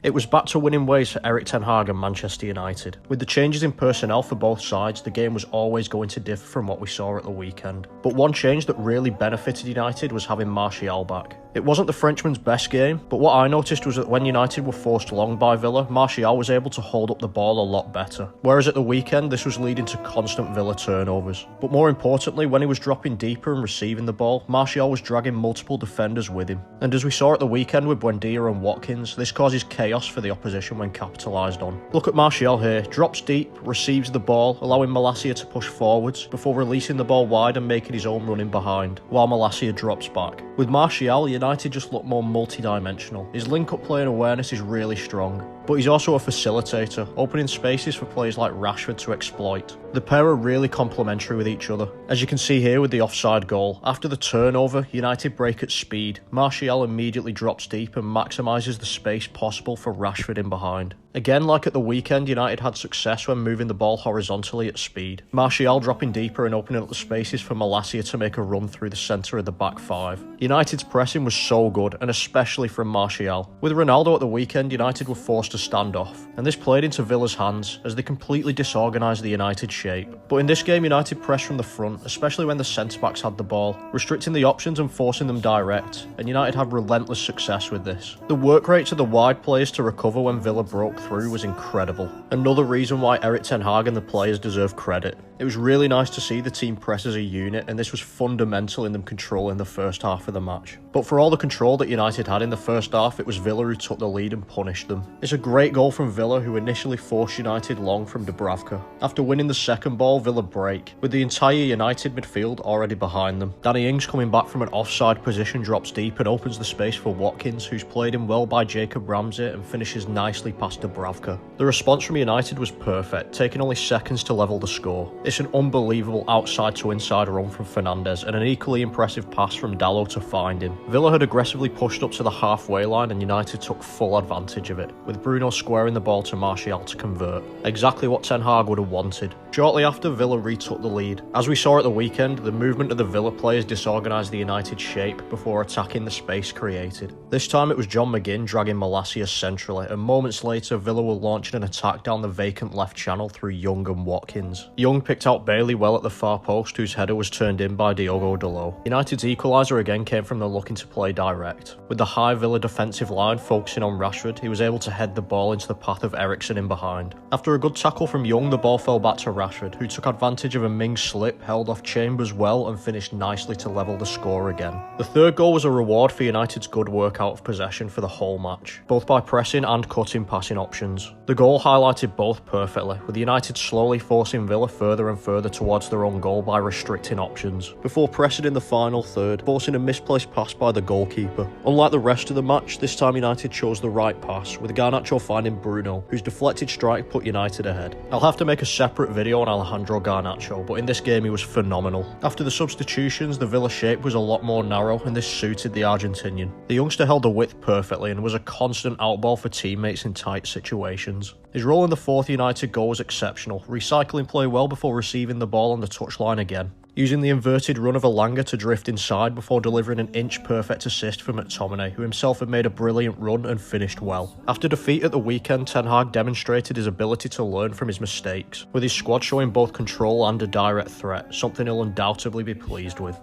It was back to winning ways for Erik Ten Hag and Manchester United. With the changes in personnel for both sides, the game was always going to differ from what we saw at the weekend. But one change that really benefited United was having Martial back. It wasn't the Frenchman's best game, but what I noticed was that when United were forced long by Villa, Martial was able to hold up the ball a lot better. Whereas at the weekend, this was leading to constant Villa turnovers. But more importantly, when he was dropping deeper and receiving the ball, Martial was dragging multiple defenders with him. And as we saw at the weekend with Buendia and Watkins, this causes chaos for the opposition when capitalised on. Look at Martial here, drops deep, receives the ball, allowing Malacia to push forwards, before releasing the ball wide and making his own run in behind, while Malacia drops back. With Martial, United just look more multi-dimensional. His link-up play and awareness is really strong, but he's also a facilitator, opening spaces for players like Rashford to exploit. The pair are really complementary with each other. As you can see here with the offside goal, after the turnover, United break at speed. Martial immediately drops deep and maximises the space possible for Rashford in behind. Again, like at the weekend, United had success when moving the ball horizontally at speed. Martial dropping deeper and opening up the spaces for Malacia to make a run through the centre of the back five. United's pressing was so good, and especially from Martial. With Ronaldo at the weekend, United were forced to stand off, and this played into Villa's hands as they completely disorganised the United shape. But in this game, United pressed from the front, especially when the centre-backs had the ball, restricting the options and forcing them direct, and United had relentless success with this. The work rates of the wide players to recover when Villa broke through was incredible. Another reason why Erik Ten Hag and the players deserve credit. It was really nice to see the team press as a unit, and this was fundamental in them controlling the first half of the match. But for all the control that United had in the first half, it was Villa who took the lead and punished them. It's a great goal from Villa, who initially forced United long from Dubravka. After winning the second ball, Villa break, with the entire United midfield already behind them. Danny Ings coming back from an offside position drops deep and opens the space for Watkins, who's played in well by Jacob Ramsey and finishes nicely past Dubravka. The response from United was perfect, taking only seconds to level the score. It's an unbelievable outside to inside run from Fernandes and an equally impressive pass from Dalot to find him. Villa had aggressively pushed up to the halfway line and United took full advantage of it, with Bruno squaring the ball to Martial to convert. Exactly what Ten Hag would have wanted. Shortly after, Villa retook the lead. As we saw at the weekend, the movement of the Villa players disorganised the United shape before attacking the space created. This time it was John McGinn dragging Malacia centrally, and moments later Villa were launching an attack down the vacant left channel through Young and Watkins. Young picked out Bailey well at the far post, whose header was turned in by Diogo Dalot. United's equaliser again came from the looking to play direct. With the high Villa defensive line focusing on Rashford, he was able to head the ball into the path of Eriksen in behind. After a good tackle from Young, the ball fell back to Rashford, who took advantage of a Mings slip, held off Chambers well and finished nicely to level the score again. The third goal was a reward for United's good work out of possession for the whole match, both by pressing and cutting passing options. The goal highlighted both perfectly, with United slowly forcing Villa further and further towards their own goal by restricting options, before pressing in the final third, forcing a misplaced pass by the goalkeeper. Unlike the rest of the match, this time United chose the right pass, with Garnacho finding Bruno, whose deflected strike put United ahead. I'll have to make a separate video on Alejandro Garnacho, but in this game he was phenomenal. After the substitutions, the Villa shape was a lot more narrow, and this suited the Argentinian. The youngster held the width perfectly and was a constant outball for teammates in tight situations. His role in the fourth United goal was exceptional, recycling play well before receiving the ball on the touchline again, using the inverted run of Elanga to drift inside before delivering an inch-perfect assist for McTominay, who himself had made a brilliant run and finished well. After defeat at the weekend, Ten Hag demonstrated his ability to learn from his mistakes, with his squad showing both control and a direct threat, something he'll undoubtedly be pleased with.